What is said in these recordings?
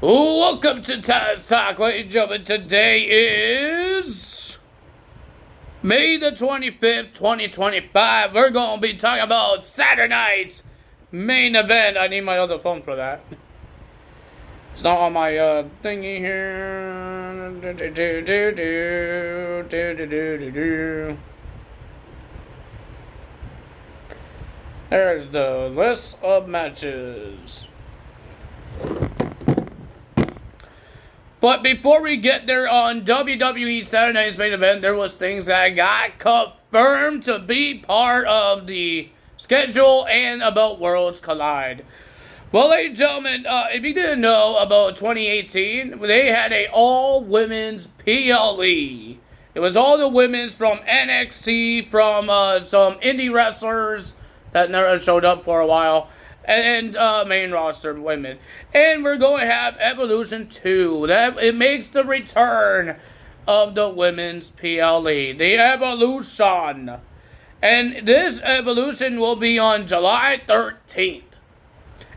Welcome to Taz Talk, ladies and gentlemen. Today is May the 25th, 2025. We're going to be talking about Saturday night's main event. I need my other phone for that. It's not on my thingy here. There's the list of matches. But before we get there on WWE Saturday night's main event, there was things that got confirmed to be part of the schedule and about Worlds Collide. Well, ladies and gentlemen, if you didn't know, about 2018, they had a all-women's PLE. It was all the women's from NXT, from some indie wrestlers that never showed up for a while, and main roster women. And we're going to have Evolution 2. It makes the return of the women's PLE. The Evolution. And this Evolution will be on July 13th.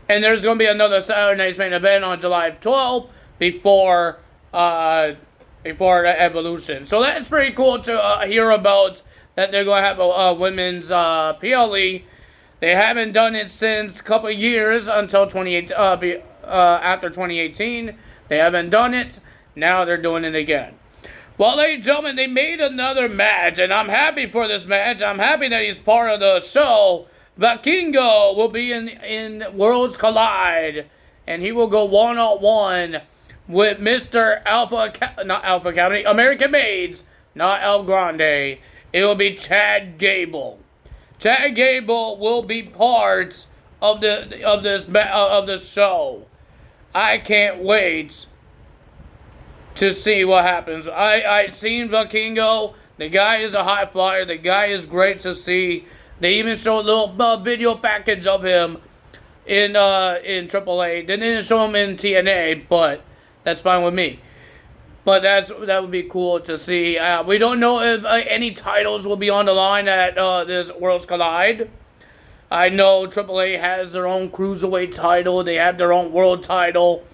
And there's going to be another Saturday night's main event on July 12th before the Evolution. So that's pretty cool to hear about, that they're going to have a women's PLE. They haven't done it since a couple of years until after 2018. They haven't done it. Now they're doing it again. Well, ladies and gentlemen, they made another match, and I'm happy for this match. I'm happy that he's part of the show. Vikingo will be in Worlds Collide, and he will go one-on-one with Mr. American Maids, not El Grande. It will be Chad Gable. Chad Gable will be part of this show. I can't wait to see what happens. I've seen Vikingo. The guy is a high flyer. The guy is great to see. They even showed a little video package of him in AAA. They didn't show him in TNA, but that's fine with me. But that would be cool to see. We don't know if any titles will be on the line at this Worlds Collide. I know AAA has their own Cruiserweight title. They have their own World title.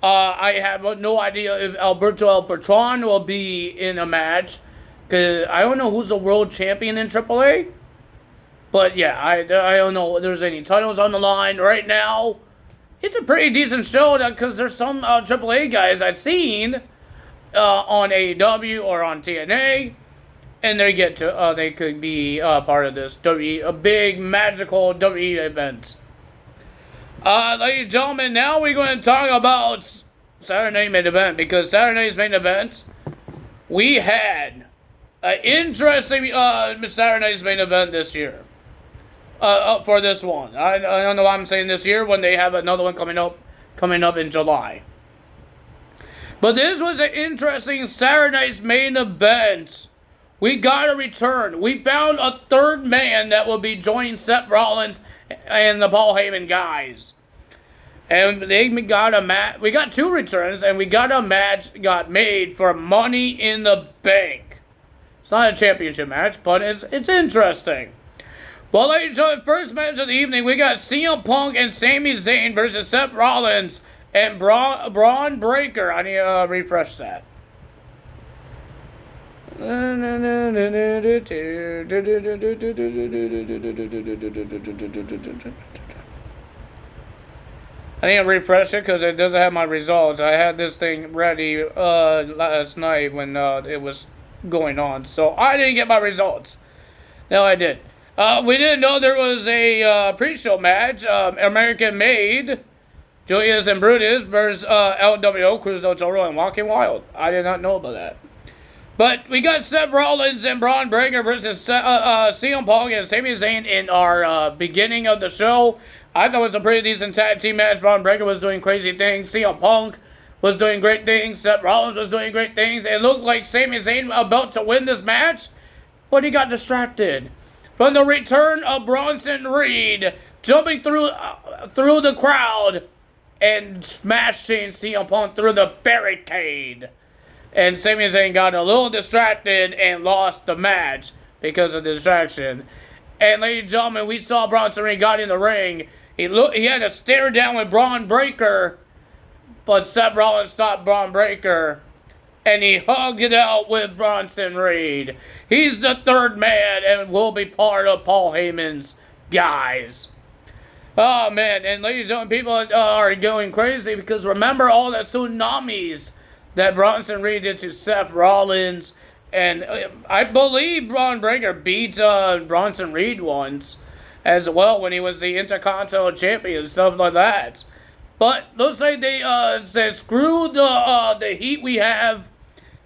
I have no idea if Alberto El Patron will be in a match, because I don't know who's the World Champion in AAA. But yeah, I don't know if there's any titles on the line right now. It's a pretty decent show, because there's some AAA guys I've seen on AEW or on TNA, and they could be part of this a big magical WWE event. Ladies and gentlemen, now we're going to talk about Saturday Night Main Event, because Saturday's main event, we had an interesting Saturday Night's Main Event this year. For this one, I don't know why I'm saying this year when they have another one coming up in July. But this was an interesting Saturday night's main event. We got a return. We found a third man that will be joining Seth Rollins and the Paul Heyman guys. And they got a match. We got two returns, and we got a match got made for Money in the Bank. It's not a championship match, but it's interesting. Well, ladies and gentlemen, first match of the evening, we got CM Punk and Sami Zayn versus Seth Rollins and Braun Breaker. I need to refresh that. I need to refresh it because it doesn't have my results. I had this thing ready last night when it was going on. So I didn't get my results. No, I did. We didn't know there was a pre-show match. American Made, Julius and Brutus versus LWO, Cruz del Toro, and Walking Wild. I did not know about that. But we got Seth Rollins and Braun Breaker versus CM Punk and Sami Zayn in our beginning of the show. I thought it was a pretty decent tag team match. Braun Breaker was doing crazy things. CM Punk was doing great things. Seth Rollins was doing great things. It looked like Sami Zayn about to win this match, but he got distracted from the return of Bronson Reed jumping through the crowd and smashing CM Punk through the barricade. And Sami Zayn got a little distracted and lost the match because of the distraction. And ladies and gentlemen, we saw Bronson Reed got in the ring. He had to stare down with Braun Breaker but Seth Rollins stopped Braun Breaker, and he hugged it out with Bronson Reed. He's the third man and will be part of Paul Heyman's guys. Oh, man, and ladies and gentlemen, people are going crazy because remember all the tsunamis that Bronson Reed did to Seth Rollins, and I believe Braun Breaker beat Bronson Reed once as well when he was the Intercontinental Champion and stuff like that. But let's say they said, screw the heat we have,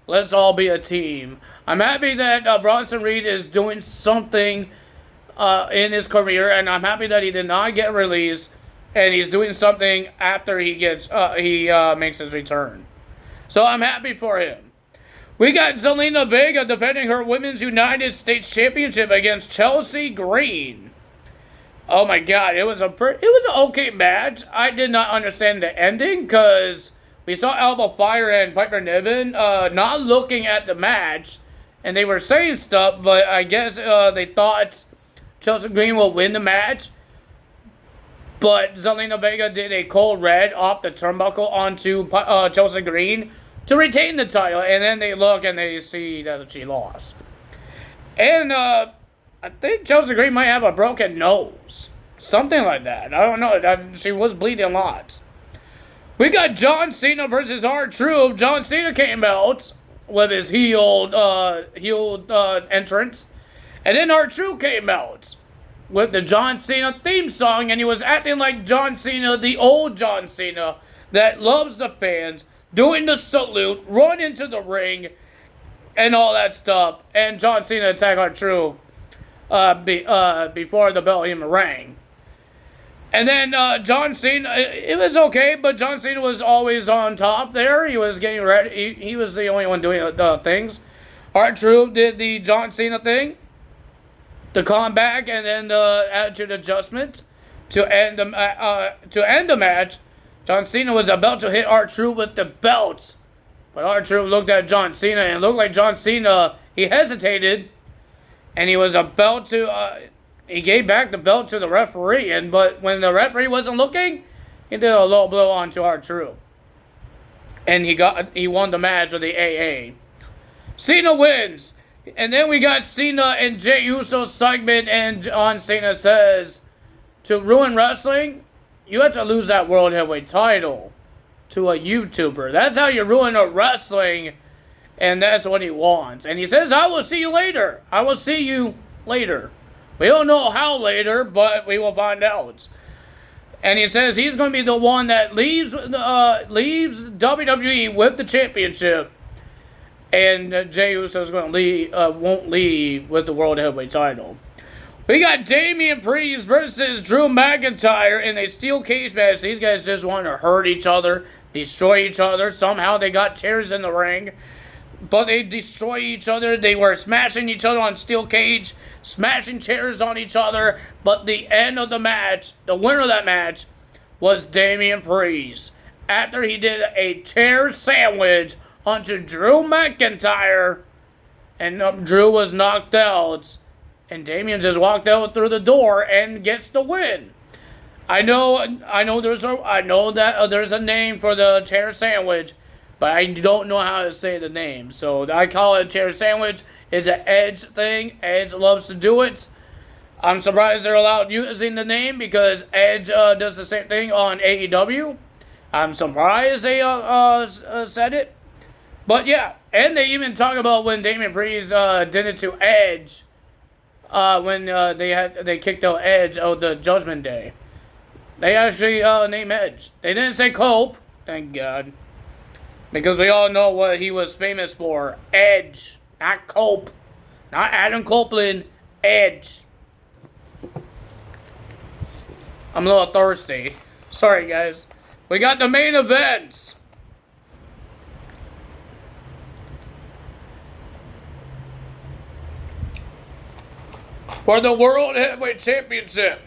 let's all be a team. I'm happy that Bronson Reed is doing something in his career, and I'm happy that he did not get released, and he's doing something after he makes his return. So I'm happy for him. We got Zelina Vega defending her Women's United States Championship against Chelsea Green. Oh my God, it was an okay match. I did not understand the ending because we saw Alba Fire and Piper Niven not looking at the match, and they were saying stuff, but I guess they thought Chelsea Green will win the match. But Zelina Vega did a cold red off the turnbuckle onto Chelsea Green to retain the title, and then they look and they see that she lost. And I think Chelsea Green might have a broken nose. Something like that. I don't know. She was bleeding a lot. We got John Cena versus R-Truth. John Cena came out with his heeled entrance. And then R-Truth came out with the John Cena theme song. And he was acting like John Cena, the old John Cena, that loves the fans, doing the salute, run into the ring, and all that stuff. And John Cena attacked R-Truth before the bell even rang. And then John Cena, it was okay, but John Cena was always on top there. He was getting ready. He was the only one doing things. R-Truth did the John Cena thing, the comeback, and then the attitude adjustment to end the match. John Cena was about to hit R-Truth with the belt, but R-Truth looked at John Cena and it looked like John Cena, he hesitated, and he was about to, he gave back the belt to the referee, but when the referee wasn't looking, he did a low blow onto R-Truth. And he won the match with the AA. Cena wins. And then we got Cena and Jey Uso segment, and John Cena says, to ruin wrestling, you have to lose that World Heavyweight title to a YouTuber. That's how you ruin a wrestling, and that's what he wants. And he says, I will see you later. I will see you later. We don't know how later, but we will find out. And he says he's going to be the one that leaves WWE with the championship. And Jey Uso is going to won't leave with the World Heavyweight title. We got Damian Priest versus Drew McIntyre in a steel cage match. These guys just want to hurt each other, destroy each other. Somehow they got chairs in the ring, but they destroy each other. They were smashing each other on steel cage, smashing chairs on each other. But the end of the match, the winner of that match, was Damian Priest. After he did a chair sandwich onto Drew McIntyre, and Drew was knocked out, and Damian just walked out through the door and gets the win. I know that there's a name for the chair sandwich, but I don't know how to say the name, so I call it a chair sandwich. It's an Edge thing. Edge loves to do it. I'm surprised they're allowed using the name because Edge does the same thing on AEW. I'm surprised they said it. But yeah, and they even talk about when Damian Priest did it to Edge when they kicked out Edge of the Judgment Day. They actually named Edge. They didn't say Cope, thank God, because we all know what he was famous for. Edge, not Cope, not Adam Copeland. Edge. I'm a little thirsty. Sorry, guys. We got the main events. For the World Heavyweight Championship,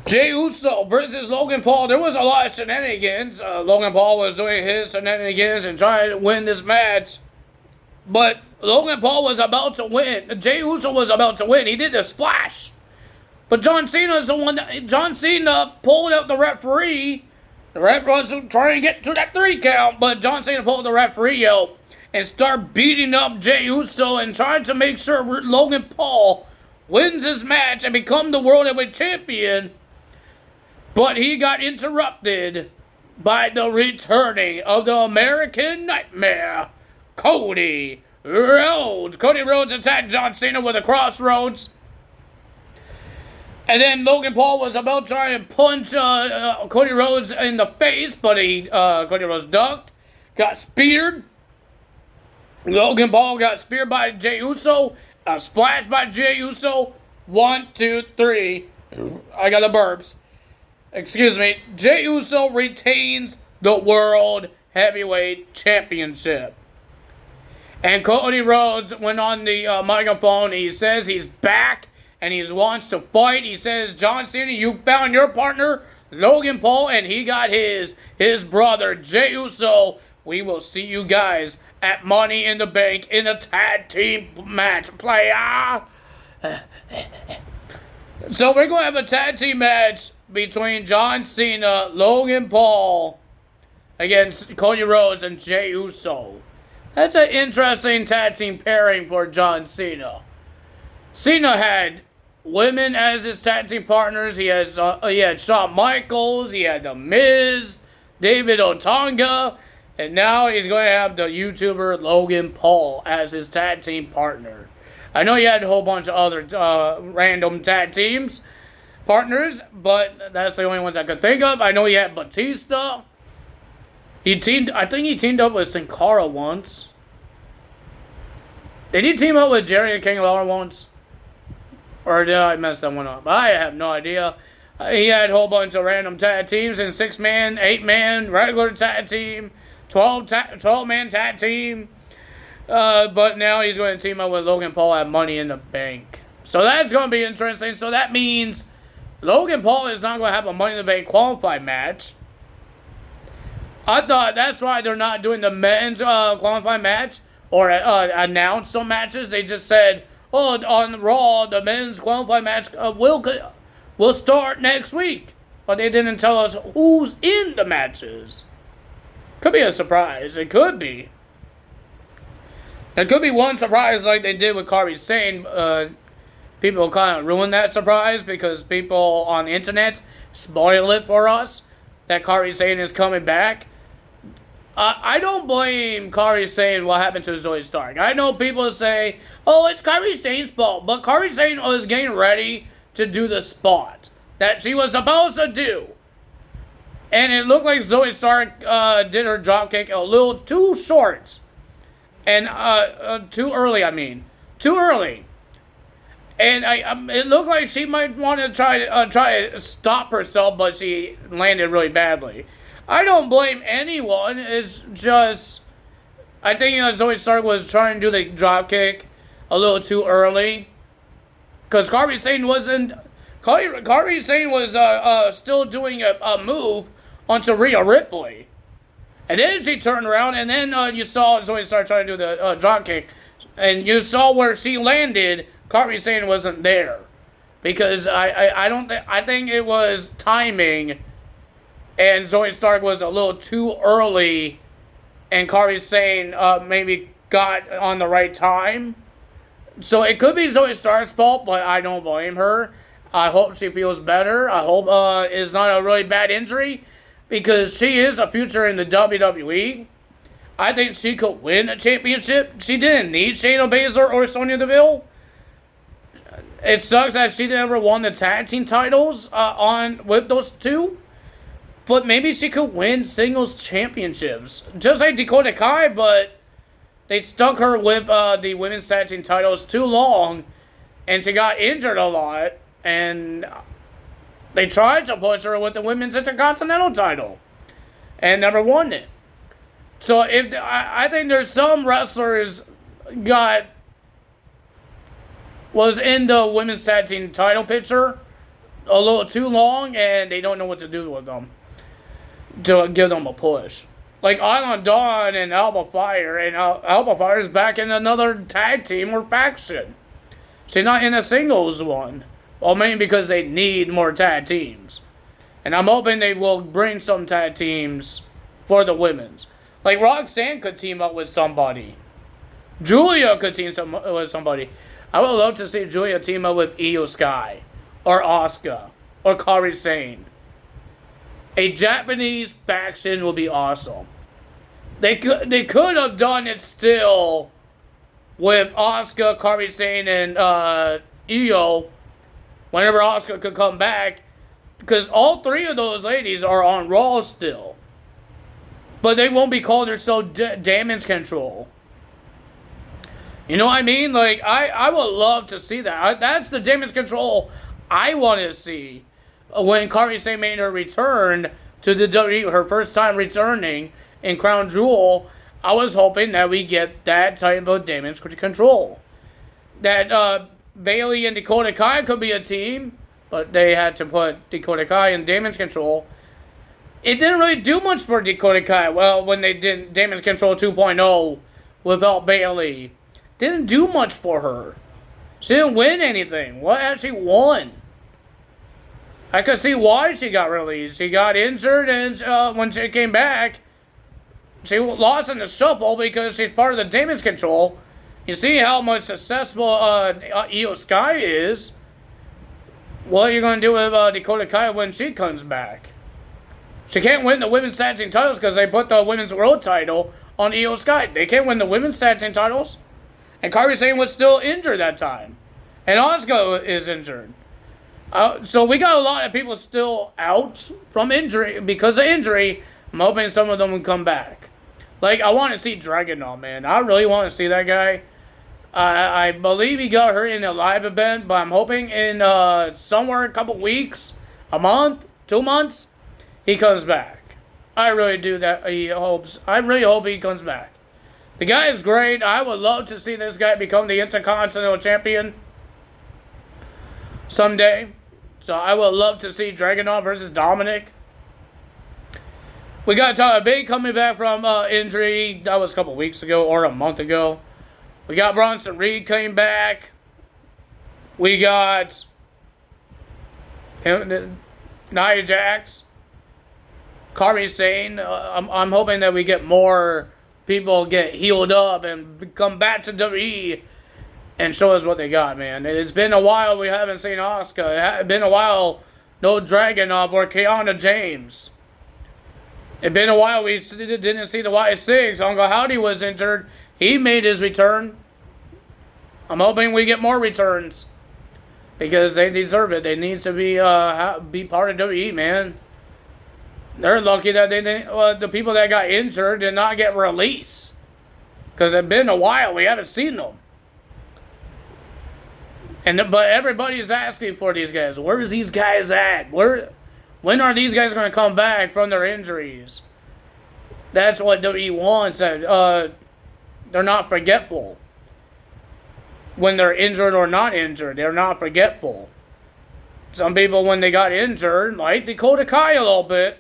Jey Uso versus Logan Paul. There was a lot of shenanigans. Logan Paul was doing his shenanigans and trying to win this match. But Logan Paul was about to win. Jey Uso was about to win. He did the splash. But John Cena is the one that... John Cena pulled out the referee The ref was trying to get to that 3 count, but John Cena pulled the referee out and start beating up Jey Uso and trying to make sure Logan Paul wins his match and become the World Heavyweight Champion. But he got interrupted by the returning of the American Nightmare, Cody Rhodes. Cody Rhodes attacked John Cena with a crossroads. And then Logan Paul was about trying to punch Cody Rhodes in the face, but Cody Rhodes ducked, got speared. Logan Paul got speared by Jey Uso, a splash by Jey Uso. 1, 2, 3. I got the burps. Excuse me. Jey Uso retains the World Heavyweight Championship. And Cody Rhodes went on the microphone. He says he's back and he wants to fight. He says, John Cena, you found your partner, Logan Paul, and he got his brother, Jey Uso. We will see you guys at Money in the Bank in a tag team match. Playa. So we're going to have a tag team match between John Cena, Logan Paul, against Cody Rhodes and Jey Uso. That's an interesting tag team pairing for John Cena. Cena had women as his tag team partners. He had Shawn Michaels, he had The Miz, David Otunga, and now he's going to have the YouTuber Logan Paul as his tag team partner. I know he had a whole bunch of other random tag teams partners, but that's the only ones I could think of. I know he had Batista. I think he teamed up with Sin Cara once. Did he team up with Jerry and King Lawler once? Or did I mess that one up? I have no idea. He had a whole bunch of random tag teams and 6-man, 8-man, regular tag team, 12-man tag team. But now he's going to team up with Logan Paul at Money in the Bank. So that's going to be interesting. So that means Logan Paul is not going to have a Money in the Bank qualified match. I thought that's why they're not doing the men's qualifying match or announce some matches. They just said, oh, on Raw, the men's qualifying match will start next week. But they didn't tell us who's in the matches. Could be a surprise. It could be. It could be one surprise like they did with Kairi Sane. People kind of ruined that surprise because people on the internet spoil it for us that Kairi Sane is coming back. I don't blame Kairi Sane what happened to Zoe Stark. I know people say, oh, it's Kairi Sane's fault. But Kairi Sane was getting ready to do the spot that she was supposed to do. And it looked like Zoe Stark did her dropkick a little too short. And too early, Too early. And it looked like she might want to try to stop herself, but she landed really badly. I don't blame anyone. It's just, I think Zoe Stark was trying to do the dropkick a little too early. Because Kairi Sane wasn't... Kairi Sane was still doing a move onto Rhea Ripley. And then she turned around, and then you saw Zoe Stark trying to do the dropkick. And you saw where she landed. Kairi Sane wasn't there. Because I think it was timing. And Zoe Stark was a little too early. And Kairi Sane maybe got on the right time. So it could be Zoe Stark's fault, but I don't blame her. I hope she feels better. I hope it's not a really bad injury. Because she is a future in the WWE. I think she could win a championship. She didn't need Shayna Baszler or Sonya Deville. It sucks that she never won the tag team titles with those two. But maybe she could win singles championships. Just like Dakota Kai, but they stuck her with the women's tag team titles too long. And she got injured a lot. And they tried to push her with the women's intercontinental title. And never won it. So I think there's some wrestlers was in the women's tag team title picture a little too long, and they don't know what to do with them to give them a push. Like Island Dawn and Alba Fire, and Alba Fire is back in another tag team or faction. She's not in a singles one. Well, mainly because they need more tag teams. And I'm hoping they will bring some tag teams for the women's. Like Roxanne could team up with somebody. Julia could team up with somebody. I would love to see Julia team up with Io Sky. Or Asuka. Or Kairi Sane. A Japanese faction would be awesome. They could have done it still with Asuka, Kairi Sane, and Io. Whenever Asuka could come back. Because all three of those ladies are on Raw still. But they won't be calling themselves Damage Control. You know what I mean? Like, I would love to see that. That's the Damage Control I want to see. When Kairi Sane made her return to the WWE, her first time returning in Crown Jewel, I was hoping that we get that type of Damage Control. That Bayley and Dakota Kai could be a team. But they had to put Dakota Kai in Damage Control. It didn't really do much for Dakota Kai. Well, when they did Damage Control 2.0 without Bayley. Didn't do much for her. She didn't win anything. What has she won? I could see why she got released. She got injured, and when she came back, she lost in the shuffle because she's part of the Damage Control. You see how much successful Io Sky is. What are you going to do with Dakota Kai when she comes back? She can't win the women's tag team titles because they put the women's world title on Io Sky. They can't win the women's tag team titles. And Kairi Sane was still injured that time. And Asuka is injured. So we got a lot of people still out from injury. Because of injury, I'm hoping some of them will come back. Like, I want to see Dragunov, man. I really want to see that guy. I believe he got hurt in a live event, but I'm hoping in somewhere a couple weeks, a month, 2 months, he comes back. I really do that. I really hope he comes back. The guy is great. I would love to see this guy become the Intercontinental Champion someday. So I would love to see Dragunov versus Dominic. We got Tyler Bate coming back from injury. That was a couple weeks ago or a month ago. We got Bronson Reed came back. We got Nia Jax, Kairi Sane. I'm hoping that we get more people get healed up and come back to WWE and show us what they got, man. It's been a while we haven't seen Asuka. It's been a while no Dragunov or Kiana James. It's been a while we didn't see the Y6. Uncle Howdy was injured. He made his return. I'm hoping we get more returns. Because they deserve it. They need to be part of WWE, man. They're lucky that they didn't, the people that got injured did not get released. Because it's been a while. We haven't seen them. But everybody's asking for these guys. Where's these guys at? When are these guys going to come back from their injuries? That's what WWE wants. They're not forgetful. When they're injured or not injured, they're not forgetful. Some people, when they got injured, like Dakota Kai a little bit,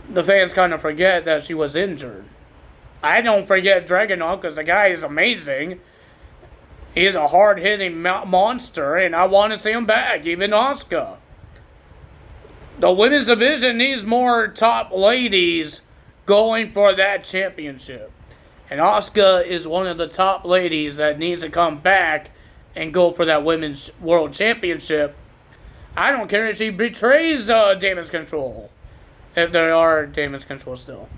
the fans kind of forget that she was injured. I don't forget Dragunov because the guy is amazing. He's a hard-hitting monster, and I want to see him back, even Asuka. The women's division needs more top ladies going for that championship. And Asuka is one of the top ladies that needs to come back and go for that women's world championship. I don't care if she betrays Damage Control. If there are Damage Control still.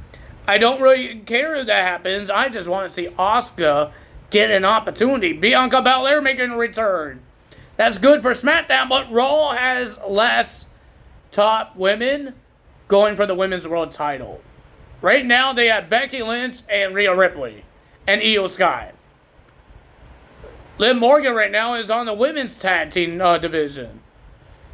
I don't really care if that happens. I just want to see Asuka get an opportunity. Bianca Belair making a return. That's good for SmackDown, but Raw has less top women going for the women's world title. Right now, they have Becky Lynch and Rhea Ripley and Io Sky. Liv Morgan right now is on the women's tag team division.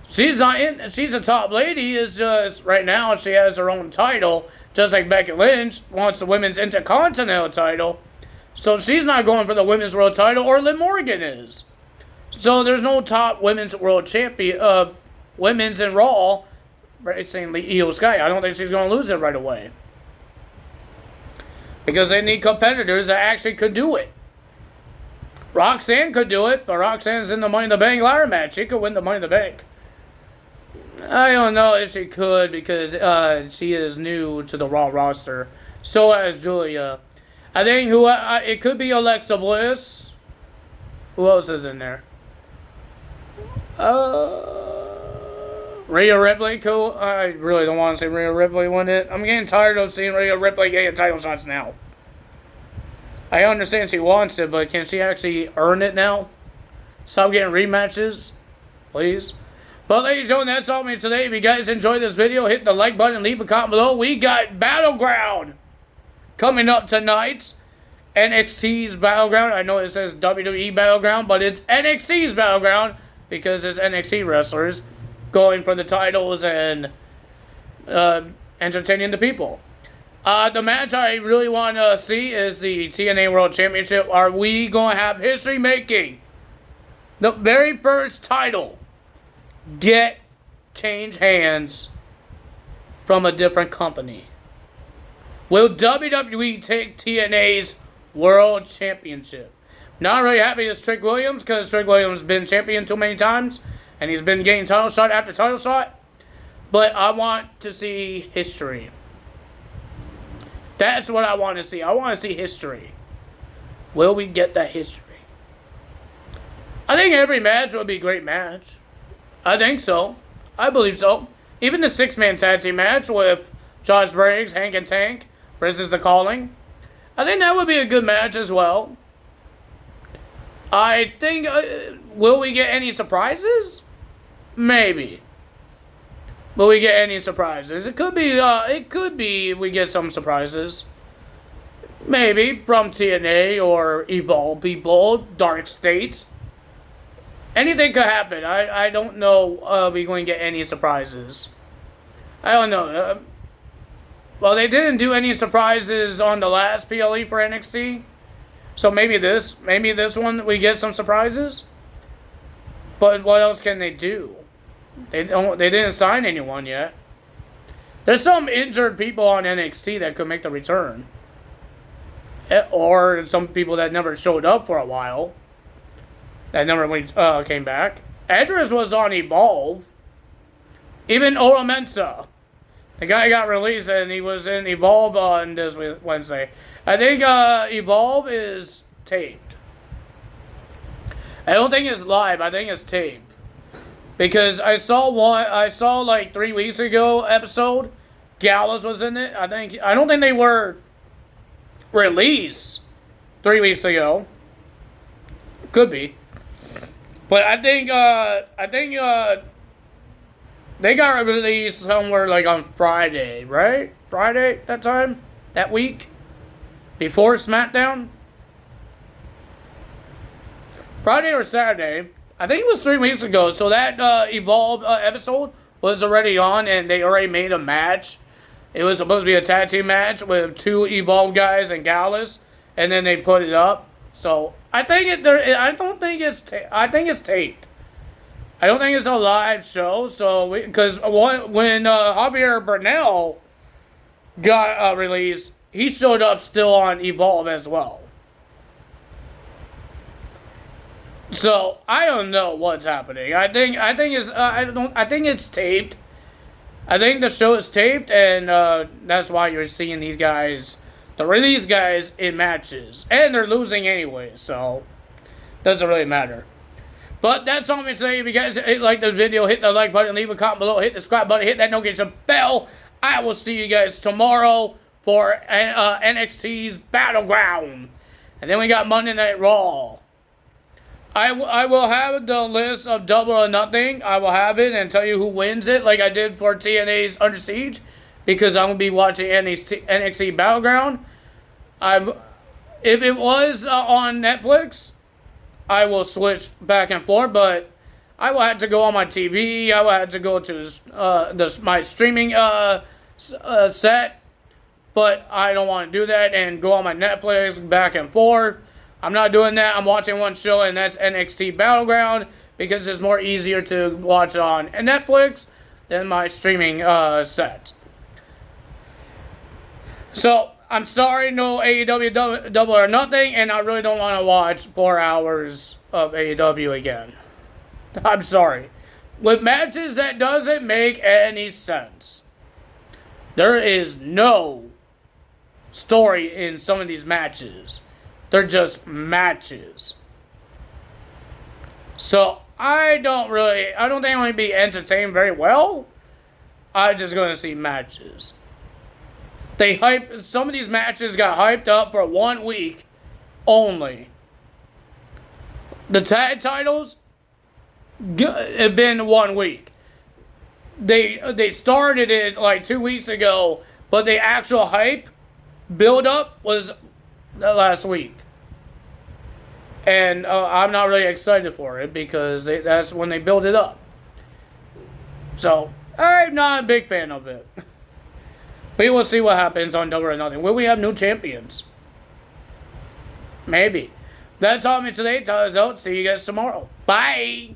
She's not in. She's a top lady. It's just right now she has her own title, just like Becky Lynch wants the women's Intercontinental title. So she's not going for the women's world title, or Liv Morgan is. So there's no top women's world champion, women's in Raw. Saying Io Sky, I don't think she's going to lose it right away. Because they need competitors that actually could do it. Roxanne could do it, but Roxanne's in the Money in the Bank ladder match. She could win the Money in the Bank. I don't know if she could because she is new to the Raw roster. So as Julia. I think it could be Alexa Bliss. Who else is in there? Rhea Ripley, cool. I really don't want to see Rhea Ripley win it. I'm getting tired of seeing Rhea Ripley getting title shots now. I understand she wants it, but can she actually earn it now? Stop getting rematches, please. But ladies and gentlemen, that's all me today. If you guys enjoyed this video, hit the like button, leave a comment below. We got Battleground coming up tonight. NXT's Battleground. I know it says WWE Battleground, but it's NXT's Battleground because it's NXT wrestlers going for the titles and entertaining the people. The match I really want to see is the TNA World Championship. Are we going to have history making? The very first title change hands from a different company. Will WWE take TNA's World Championship? Not really happy it's Trick Williams because Trick Williams has been champion too many times and he's been getting title shot after title shot. But I want to see history. That's what I want to see. I want to see history. Will we get that history? I think every match will be a great match. I think so. I believe so. Even the 6-man tag team match with Josh Briggs, Hank and Tank versus The Calling. I think that would be a good match as well. I think, will we get any surprises? Maybe. Will we get any surprises? It could be we get some surprises. Maybe from TNA or Evolve people, Dark State. Anything could happen. I don't know we're going to get any surprises. I don't know. Well, they didn't do any surprises on the last PLE for NXT. So maybe this one we get some surprises. But what else can they do? They didn't sign anyone yet. There's some injured people on NXT that could make the return. Or some people that never showed up for a while. That never came back. Edris was on Evolve. Even Oro Mensah. The guy got released and he was in Evolve on this Wednesday. I think Evolve is taped. I don't think it's live. I think it's taped. Because I saw like 3 weeks ago episode. Gallus was in it. I don't think they were released 3 weeks ago. Could be. But I think they got released somewhere like on Friday, right? Friday that time? That week? Before SmackDown? Friday or Saturday. I think it was 3 weeks ago. So that Evolve episode was already on and they already made a match. It was supposed to be a tag team match with 2 Evolve guys and Gallus. And then they put it up. So I think I think it's taped. I don't think it's a live show. So because when Javier Bernal got released, he showed up still on Evolve as well. So I don't know what's happening. I think it's taped. I think the show is taped, and that's why you're seeing these guys, the release guys, in matches, and they're losing anyway. So doesn't really matter. But that's all I'm gonna say. If you guys like the video, hit the like button, leave a comment below, hit the subscribe button, hit that notification bell. I will see you guys tomorrow for NXT's Battleground, and then we got Monday Night Raw. I will have the list of Double or Nothing. I will have it and tell you who wins it, like I did for TNA's Under Siege, because I'm going to be watching NXT Battleground. If it was on Netflix, I will switch back and forth, but I will have to go on my TV. I will have to go to my streaming set, but I don't want to do that and go on my Netflix back and forth. I'm not doing that. I'm watching one show, and that's NXT Battleground, because it's more easier to watch on Netflix than my streaming set. So, I'm sorry, no AEW Double or Nothing, and I really don't want to watch 4 hours of AEW again. I'm sorry. with matches that doesn't make any sense. There is no story in some of these matches. They're just matches. So I don't think I'm going to be entertained very well. I'm just going to see matches. Some of these matches got hyped up for 1 week only. The tag titles have been 1 week. They started it like 2 weeks ago, but the actual hype build up was last week. And I'm not really excited for it because that's when they build it up. So I'm not a big fan of it. We will see what happens on Double or Nothing. Will we have new champions? Maybe. That's all me today. Tell us out. See you guys tomorrow. Bye.